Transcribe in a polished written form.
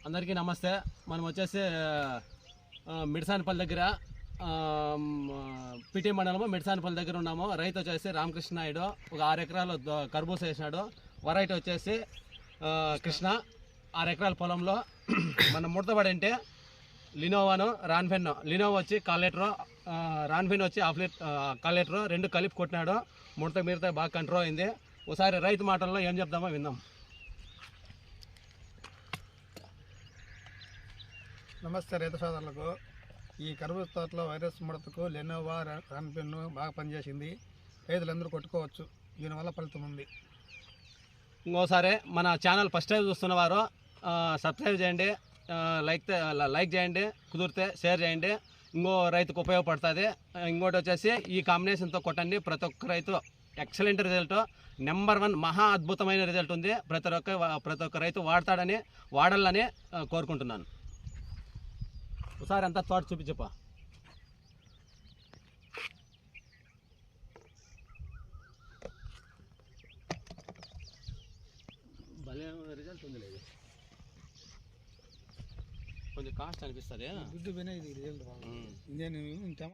అందరికీ నమస్తే. మనం వచ్చేసి మిడిసానిపల్లి దగ్గర పిటి మండలము మిడిసానిపల్లి దగ్గర ఉన్నాము. రైతు వచ్చేసి రామకృష్ణ నాయుడు ఒక 6 ఎకరాలు కర్బూజ వేసినాడు. వెరైటీ వచ్చేసి కృష్ణ 6 ఎకరాల పొలంలో మనం ముడతబడి అంటే లినోవాను రాన్ఫెన్. లినోవా వచ్చి 1/4 లీటరు, రాన్ఫెన్ వచ్చి 1/2 లీటరు 2 కలిపి కొట్టినాడు. ముడత బాగా కంట్రోల్ అయింది. ఒకసారి రైతు మాటల్లో ఏం చెప్దామో విందాం. నమస్తే రైతు సోదరులకు. ఈ కర్బూజ తోటలో వైరస్ ముడతకు లెనోవా రాన్ఫెన్ బాగా పనిచేసింది. రైతులందరూ కొట్టుకోవచ్చు. దీనివల్ల ఫలితం ఉంది. ఇంకోసారి మన ఛానల్ ఫస్ట్ టైం చూస్తున్న వారు సబ్స్క్రైబ్ చేయండి, లైక్ చేయండి, కుదిరితే షేర్ చేయండి. ఇంకో రైతుకు ఉపయోగపడుతుంది. ఇంకోటి వచ్చేసి ఈ కాంబినేషన్తో కొట్టండి. ప్రతి ఒక్క రైతు ఎక్సలెంట్ రిజల్ట్, నెంబర్ 1 మహా అద్భుతమైన రిజల్ట్ ఉంది. ప్రతి ఒక్క రైతు వాడాలని కోరుకుంటున్నాను. ఒకసారి అంతా తోట చూపించప్ప. భలే రిజల్ట్ ఉంది. లేదు కొంచెం కాస్ట్ అనిపిస్తుంది. గుడ్డు పోయినా ఇది రిజల్ట్ బాగుంది.